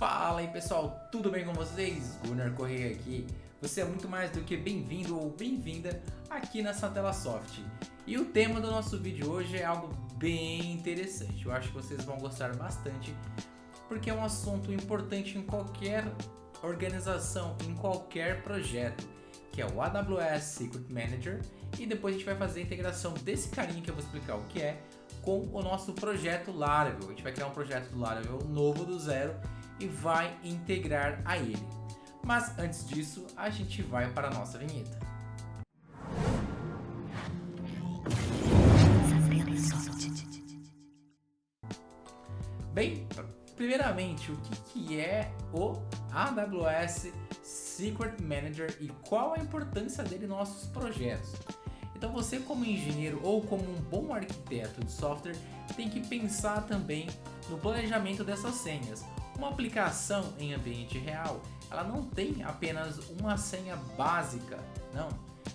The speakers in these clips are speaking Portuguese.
Fala aí pessoal, tudo bem com vocês? Gunnar Correia aqui. Você é muito mais do que bem-vindo ou bem-vinda aqui na Satellasoft. E o tema do nosso vídeo hoje é algo bem interessante. Eu acho que vocês vão gostar bastante, porque é um assunto importante em qualquer organização, em qualquer projeto, que é o AWS Secret Manager. E depois a gente vai fazer a integração desse carinha que eu vou explicar o que é com o nosso projeto Laravel. A gente vai criar um projeto do Laravel novo do zero e vai integrar a ele. Mas antes disso, a gente vai para a nossa vinheta. Bem, primeiramente, o que é o AWS Secret Manager e qual a importância dele em nossos projetos? Então você, como engenheiro ou como um bom arquiteto de software, tem que pensar também no planejamento dessas senhas. Uma aplicação em ambiente real, ela não tem apenas uma senha básica, não,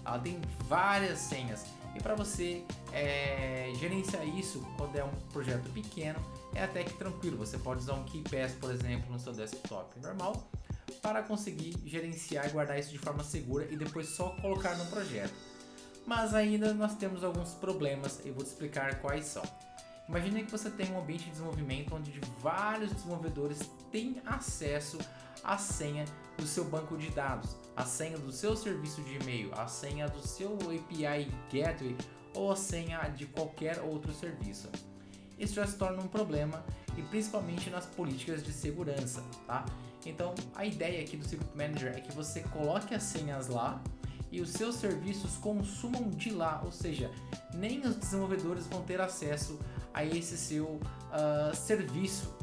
ela tem várias senhas. E para você gerenciar isso quando é um projeto pequeno, é até que tranquilo. Você pode usar um KeePass, por exemplo, no seu desktop normal, para conseguir gerenciar e guardar isso de forma segura e depois só colocar no projeto. Mas ainda nós temos alguns problemas e vou te explicar quais são. Imagine que você tem um ambiente de desenvolvimento onde vários desenvolvedores têm acesso à senha do seu banco de dados, a senha do seu serviço de e-mail, a senha do seu API Gateway ou a senha de qualquer outro serviço. Isso já se torna um problema e principalmente nas políticas de segurança, tá? Então a ideia aqui do Secret Manager é que você coloque as senhas lá e os seus serviços consumam de lá, ou seja, nem os desenvolvedores vão ter acesso a esse seu serviço.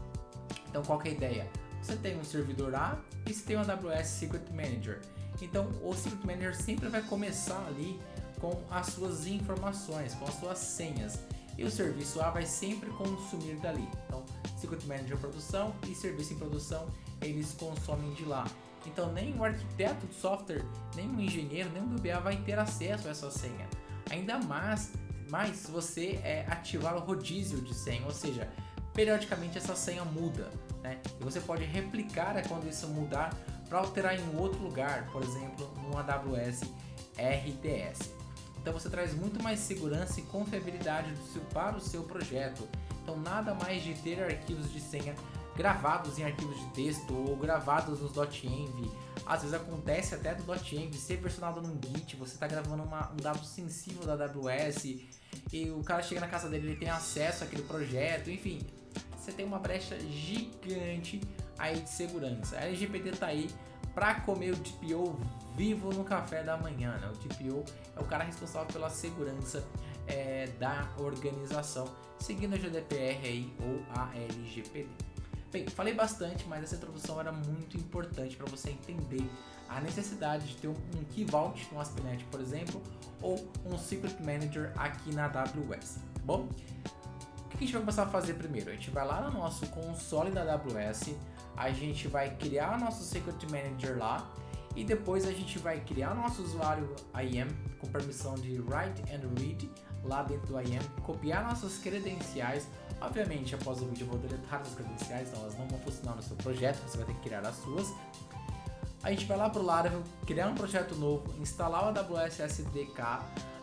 Então qual que é a ideia? Você tem um servidor A e você tem um AWS Secret Manager. Então o Secret Manager sempre vai começar ali com as suas informações, com as suas senhas. E o serviço A vai sempre consumir dali. Então Secret Manager produção e serviço em produção, eles consomem de lá. Então nem o arquiteto de software, nem o engenheiro, nem o DBA vai ter acesso a essa senha. Ainda mais se você ativar o rodízio de senha, ou seja, periodicamente essa senha muda, né? E você pode replicar quando isso mudar para alterar em outro lugar, por exemplo, no AWS RDS. Então você traz muito mais segurança e confiabilidade para o seu projeto. Então nada mais de ter arquivos de senha gravados em arquivos de texto ou gravados nos .env. Às vezes acontece até do .env ser versionado num Git, você está gravando um dado sensível da AWS e o cara chega na casa dele, ele tem acesso àquele projeto, enfim, você tem uma brecha gigante aí de segurança. A LGPD está aí para comer o DPO vivo no café da manhã, né? O DPO é o cara responsável pela segurança da organização, seguindo a GDPR aí, ou a LGPD. Bem, falei bastante, mas essa introdução era muito importante para você entender a necessidade de ter um Key Vault no ASP.NET, por exemplo, ou um Secret Manager aqui na AWS. Bom, o que a gente vai começar a fazer primeiro? A gente vai lá no nosso console da AWS, a gente vai criar nosso Secret Manager lá e depois a gente vai criar nosso usuário IAM com permissão de Write and Read lá dentro do IAM, copiar nossas credenciais. Obviamente, após o vídeo eu vou deletar as credenciais, então elas não vão funcionar no seu projeto, você vai ter que criar as suas. A gente vai lá para o Laravel, criar um projeto novo, instalar o AWS SDK,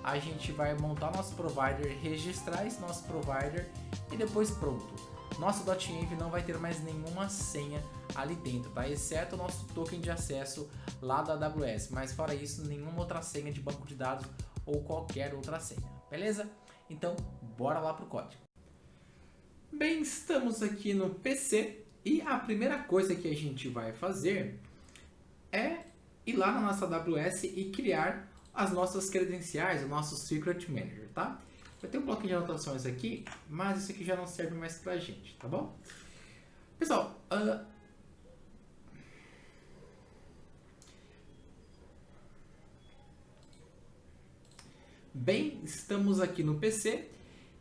a gente vai montar nosso provider, registrar esse nosso provider e depois pronto. Nosso .env não vai ter mais nenhuma senha ali dentro, tá? Exceto o nosso token de acesso lá da AWS, mas fora isso, nenhuma outra senha de banco de dados ou qualquer outra senha, beleza? Então, bora lá pro código. Bem, estamos aqui no PC e a primeira coisa que a gente vai fazer é ir lá na nossa AWS e criar as nossas credenciais, o nosso Secret Manager, tá? Eu tenho um bloquinho de anotações aqui, mas isso aqui já não serve mais pra gente, tá bom? Pessoal, bem, estamos aqui no PC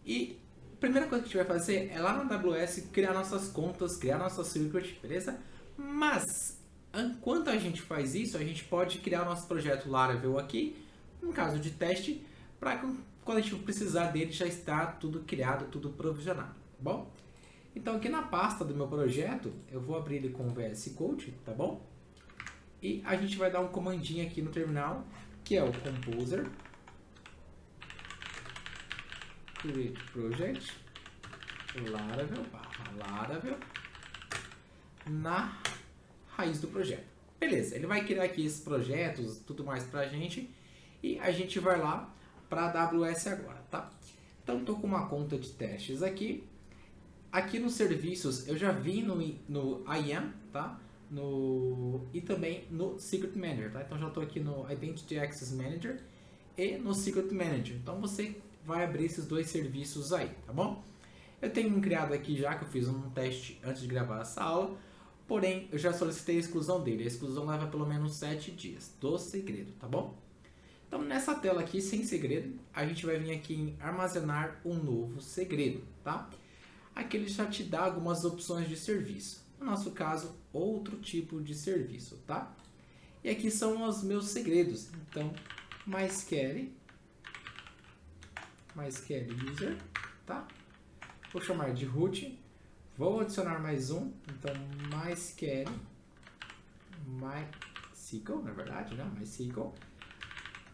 e a primeira coisa que a gente vai fazer é lá na AWS criar nossas contas, criar nossa secret, beleza? Mas, enquanto a gente faz isso, a gente pode criar o nosso projeto Laravel aqui, no caso de teste, para quando a gente precisar dele já está tudo criado, tudo provisionado, tá bom? Então aqui na pasta do meu projeto, eu vou abrir ele com o VS Code, tá bom? E a gente vai dar um comandinho aqui no terminal, que é o composer create project Laravel na raiz do projeto. Beleza, ele vai criar aqui esses projetos, tudo mais pra gente, e a gente vai lá para a AWS agora, tá? Então estou com uma conta de testes aqui. Aqui nos serviços eu já vi no IAM, tá? E também no Secret Manager, tá? Então já estou aqui no Identity Access Manager e no Secret Manager. Então você vai abrir esses dois serviços aí, tá bom? Eu tenho um criado aqui já, que eu fiz um teste antes de gravar essa aula, porém eu já solicitei a exclusão dele. A exclusão leva pelo menos 7 dias do segredo, tá bom? Então nessa tela aqui, sem segredo, a gente vai vir aqui em armazenar um novo segredo, tá? Aqui ele já te dá algumas opções de serviço. No nosso caso, outro tipo de serviço, tá? E aqui são os meus segredos. Então, MySQL user, tá? Vou chamar de root. Vou adicionar mais um. Então, MySQL, na verdade, né? MySQL,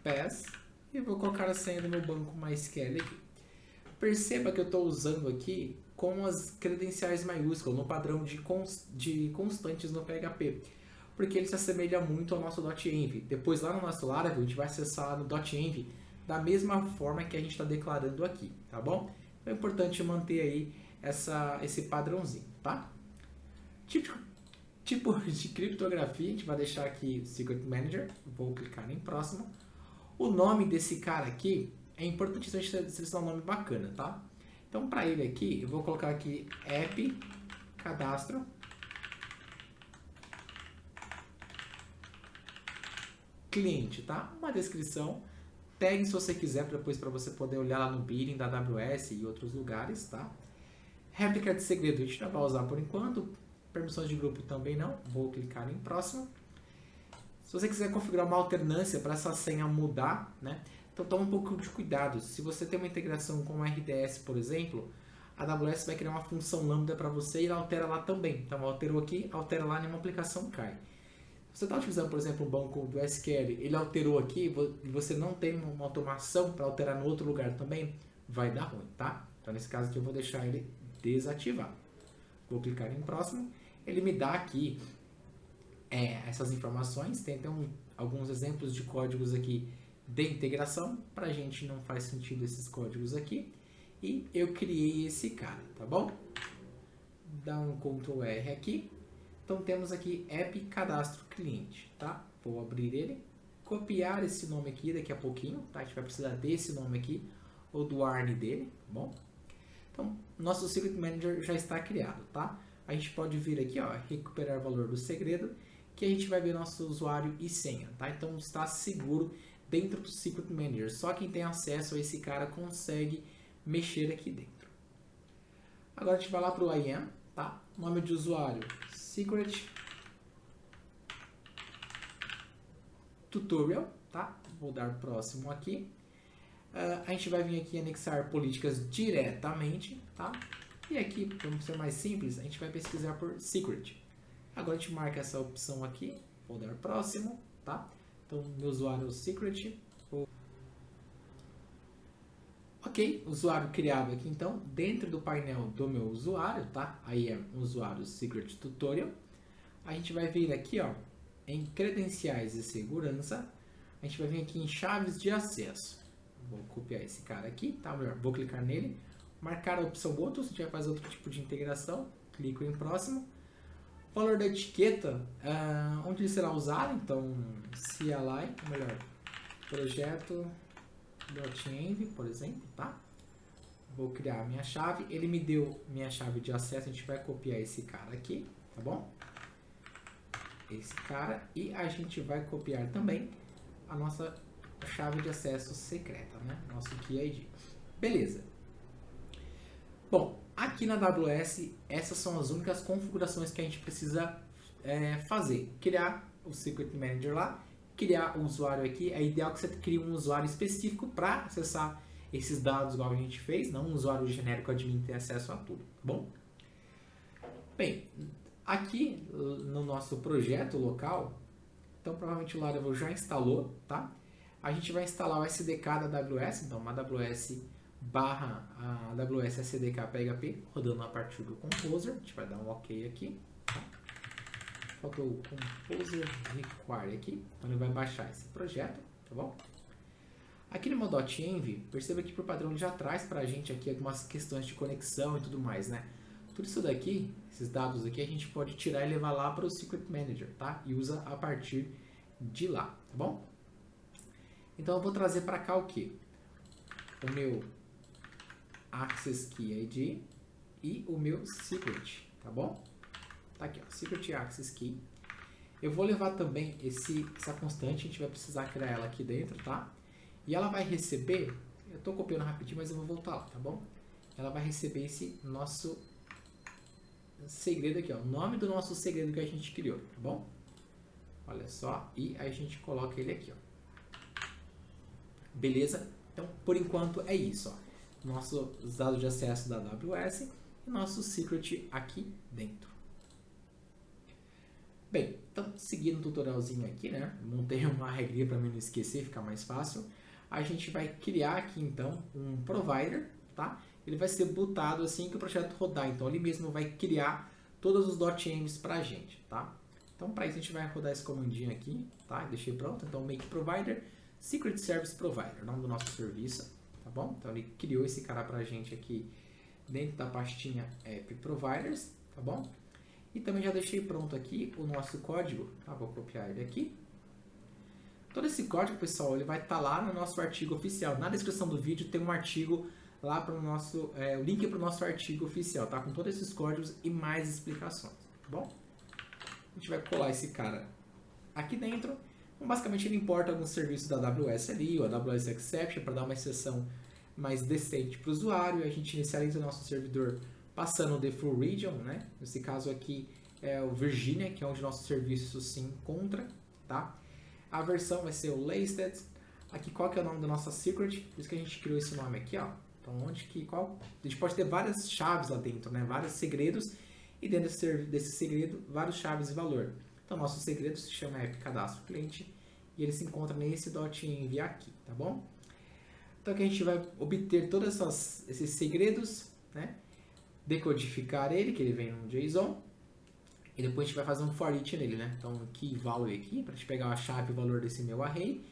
pass. E vou colocar a senha do meu banco MySQL aqui. Perceba que eu estou usando aqui com as credenciais maiúsculas, no padrão de constantes no PHP. Porque ele se assemelha muito ao nosso .env. Depois lá no nosso Laravel, a gente vai acessar no .env da mesma forma que a gente está declarando aqui, tá bom? Então é importante manter aí esse padrãozinho, tá? Tipo de criptografia, a gente vai deixar aqui o Secret Manager, vou clicar em próximo. O nome desse cara aqui, é importante a gente selecionar um nome bacana, tá? Então para ele aqui, eu vou colocar aqui app cadastro cliente, tá? Uma descrição, tag se você quiser, depois para você poder olhar lá no billing da AWS e outros lugares, tá? Réplica de segredo a gente não vai usar por enquanto, permissões de grupo também não, vou clicar em próximo. Se você quiser configurar uma alternância para essa senha mudar, né? Então toma um pouco de cuidado. Se você tem uma integração com o RDS, por exemplo, a AWS vai criar uma função lambda para você e ela altera lá também. Então alterou aqui, altera lá, nenhuma aplicação cai. Se você está utilizando, por exemplo, um banco do SQL, ele alterou aqui e você não tem uma automação para alterar no outro lugar também, vai dar ruim, tá? Então nesse caso aqui eu vou deixar ele desativado. Vou clicar em próximo. Ele me dá aqui essas informações. Tem até alguns exemplos de códigos aqui de integração. Para a gente não faz sentido esses códigos aqui. E eu criei esse cara, tá bom? Dá um Ctrl R aqui. Então temos aqui app cadastro cliente, tá? Vou abrir ele, copiar esse nome aqui daqui a pouquinho, tá? A gente vai precisar desse nome aqui, ou do ARN dele, tá bom? Então, nosso Secret Manager já está criado, tá? A gente pode vir aqui, ó, recuperar valor do segredo, que a gente vai ver nosso usuário e senha, tá? Então está seguro dentro do Secret Manager. Só quem tem acesso a esse cara consegue mexer aqui dentro. Agora a gente vai lá para o IAM, tá? Nome de usuário, Secret Tutorial, tá? Vou dar próximo aqui. A gente vai vir aqui anexar políticas diretamente, tá? E aqui, para ser mais simples, a gente vai pesquisar por Secret. Agora a gente marca essa opção aqui, vou dar próximo, tá? Então, meu usuário é o Secret. Ok, usuário criado aqui então, dentro do painel do meu usuário, tá? Aí é o usuário Secret Tutorial. A gente vai vir aqui, ó, em credenciais e segurança. A gente vai vir aqui em chaves de acesso. Vou copiar esse cara aqui, tá? Melhor, vou clicar nele, marcar a opção outros, a gente vai fazer outro tipo de integração. Clico em próximo. Valor da etiqueta, onde ele será usado, então CLI, ou melhor, projeto .env, por exemplo, tá? Vou criar a minha chave, ele me deu minha chave de acesso, a gente vai copiar esse cara aqui, tá bom? Esse cara, e a gente vai copiar também a nossa chave de acesso secreta, né? Nosso Key ID. Beleza. Bom, aqui na AWS, essas são as únicas configurações que a gente precisa fazer. Criar o Secret Manager lá, criar um usuário aqui. É ideal que você crie um usuário específico para acessar esses dados igual a gente fez, não um usuário genérico admin ter acesso a tudo, tá bom? Bem, aqui no nosso projeto local, então provavelmente o Laravel já instalou, tá? A gente vai instalar o SDK da AWS, então uma AWS barra a AWS SDK PHP, rodando a partir do Composer. A gente vai dar um OK aqui, tá? Faltou o Composer Require aqui, então ele vai baixar esse projeto, tá bom? Aqui no meu .env, perceba que por padrão ele já traz pra gente aqui algumas questões de conexão e tudo mais, né? Tudo isso daqui, esses dados aqui, a gente pode tirar e levar lá para o Secret Manager, tá? E usa a partir de lá, tá bom? Então eu vou trazer para cá o que? O meu Access Key ID e o meu Secret, tá bom? Tá aqui, ó, Secret Access Key. Eu vou levar também essa constante, a gente vai precisar criar ela aqui dentro, tá? E ela vai receber, eu tô copiando rapidinho, mas eu vou voltar lá, tá bom? Ela vai receber esse nosso segredo aqui, ó, o nome do nosso segredo que a gente criou, tá bom? Olha só, e a gente coloca ele aqui, ó. Beleza? Então, por enquanto é isso, ó. Nossos dados de acesso da AWS e nosso secret aqui dentro. Bem, então, seguindo o tutorialzinho aqui, né? Montei uma regrinha para mim não esquecer, ficar mais fácil. A gente vai criar aqui, então, um provider, tá? Ele vai ser bootado assim que o projeto rodar. Então, ele mesmo vai criar todos os .envs pra gente, tá? Então, para isso, a gente vai rodar esse comandinho aqui, tá? Deixei pronto. Então, make provider, secret service provider, o nome do nosso serviço, tá bom? Então, ele criou esse cara pra gente aqui dentro da pastinha app providers, tá bom? E também já deixei pronto aqui o nosso código, tá? Vou copiar ele aqui. Todo esse código, pessoal, ele vai estar lá no nosso artigo oficial. Na descrição do vídeo tem um artigo lá para o nosso, o link para o nosso artigo oficial, tá? Com todos esses códigos e mais explicações, tá bom? A gente vai colar esse cara aqui dentro. Então, basicamente, ele importa alguns serviços da AWS ali, o AWS Exception, para dar uma exceção mais decente para o usuário. A gente inicializa o nosso servidor passando o default region, né? Nesse caso aqui é o Virginia, que é onde o nosso serviço se encontra, tá? A versão vai ser o latest. Aqui qual que é o nome da nossa secret? Por isso que a gente criou esse nome aqui, ó. Então, a gente pode ter várias chaves lá dentro, né? Vários segredos. E dentro desse segredo, vários chaves de valor. Então, nosso segredo se chama app cadastro cliente. E ele se encontra nesse .env aqui, tá bom? Então, aqui a gente vai obter todos esses segredos, né? Decodificar ele, que ele vem no JSON. E depois a gente vai fazer um for each nele, né? Então, key value aqui, para a gente pegar a chave e o valor desse meu array.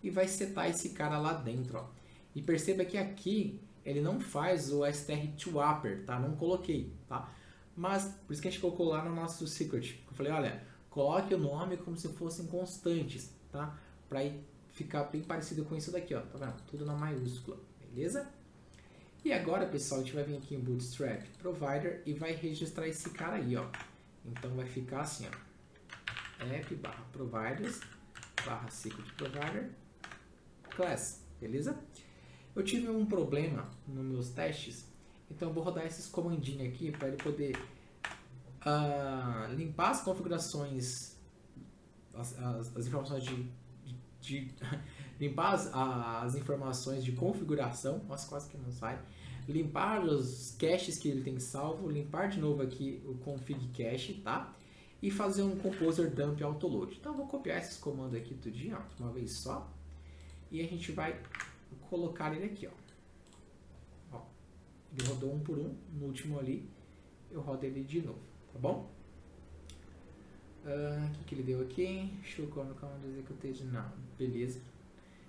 E vai setar esse cara lá dentro, ó. E perceba que aqui ele não faz o str2upper, tá? Não coloquei, tá? Mas, por isso que a gente colocou lá no nosso secret. Eu falei, olha, coloque o nome como se fossem constantes, tá? Para ficar bem parecido com isso daqui, ó. Tá vendo? Tudo na maiúscula, beleza? E agora, pessoal, a gente vai vir aqui em Bootstrap Provider e vai registrar esse cara aí, ó. Então, vai ficar assim, ó. app/providers/secret-provider class, beleza? Eu tive um problema nos meus testes, então eu vou rodar esses comandinhos aqui para ele poder limpar as configurações, as informações limpar as informações de configuração, nossa, quase que não sai, limpar os caches que ele tem salvo, limpar de novo aqui o config cache, tá? E fazer um composer dump autoload. Então eu vou copiar esses comandos aqui tudinho, ó, de uma vez só, e a gente vai colocar ele aqui, ó. Ele rodou um por um, no último ali eu rodo ele de novo, tá bom? O que ele deu aqui? Show command executed, não, beleza.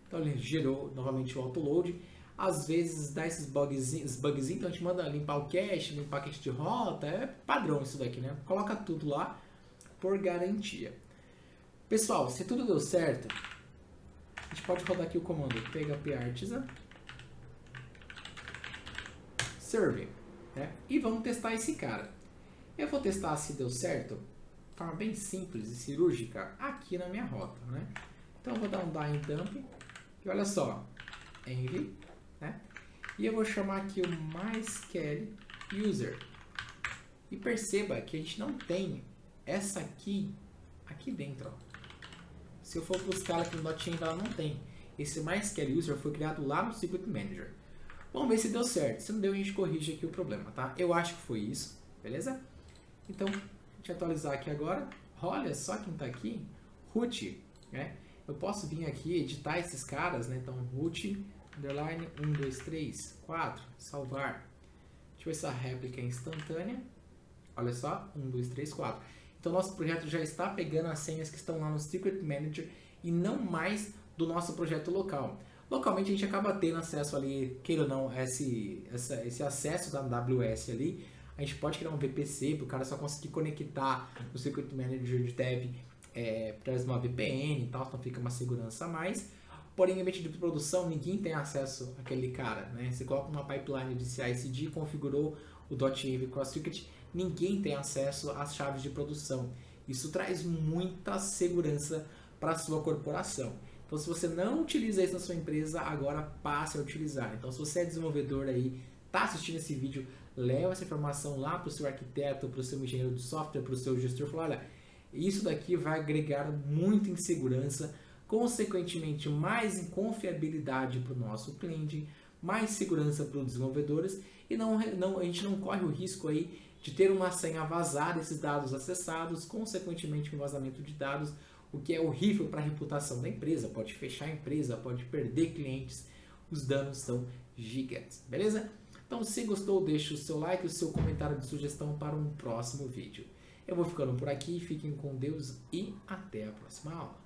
Então ele gerou novamente o autoload. Às vezes dá esses bugzinhos, então a gente manda limpar o cache, limpar a cache de rota, é padrão isso daqui, né? Coloca tudo lá por garantia. Pessoal, se tudo deu certo, a gente pode rodar aqui o comando php artisan serve, né? E vamos testar esse cara. Eu vou testar se deu certo de forma bem simples e cirúrgica aqui na minha rota, né? Então eu vou dar um dying dump e olha só, env, né? E eu vou chamar aqui o mysql user e perceba que a gente não tem essa aqui dentro, ó. Se eu for buscar ela aqui no .env, ela não tem. Esse mysql user foi criado lá no Secret Manager. Vamos ver se deu certo. Se não deu, a gente corrige aqui o problema, tá? Eu acho que foi isso, beleza? Então, deixa eu atualizar aqui agora. Olha só quem está aqui, root, né? Eu posso vir aqui editar esses caras, né? Então, root, underline, 1, 2, 3, 4, salvar. Deixa eu ver essa réplica é instantânea. Olha só, 1, 2, 3, 4. Então, nosso projeto já está pegando as senhas que estão lá no Secret Manager e não mais do nosso projeto local. Localmente, a gente acaba tendo acesso ali, queira ou não, esse acesso da AWS ali. A gente pode criar um VPC para o cara só conseguir conectar o Secret Manager de Dev através de uma VPN e tal, então fica uma segurança a mais. Porém, em ambiente de produção, ninguém tem acesso àquele cara, né? Você coloca uma pipeline de CI/CD, configurou o .env Cross Secret, ninguém tem acesso às chaves de produção. Isso traz muita segurança para a sua corporação. Então, se você não utiliza isso na sua empresa, agora passe a utilizar. Então, se você é desenvolvedor aí, está assistindo esse vídeo, leva essa informação lá para o seu arquiteto, para o seu engenheiro de software, para o seu gestor, fala, olha, isso daqui vai agregar muito em segurança, consequentemente mais em confiabilidade para o nosso cliente, mais segurança para os desenvolvedores e a gente não corre o risco aí de ter uma senha vazada, esses dados acessados, consequentemente um vazamento de dados, o que é horrível para a reputação da empresa, pode fechar a empresa, pode perder clientes, os danos são gigantes, beleza? Então, se gostou, deixe o seu like, o seu comentário de sugestão para um próximo vídeo. Eu vou ficando por aqui, fiquem com Deus e até a próxima aula.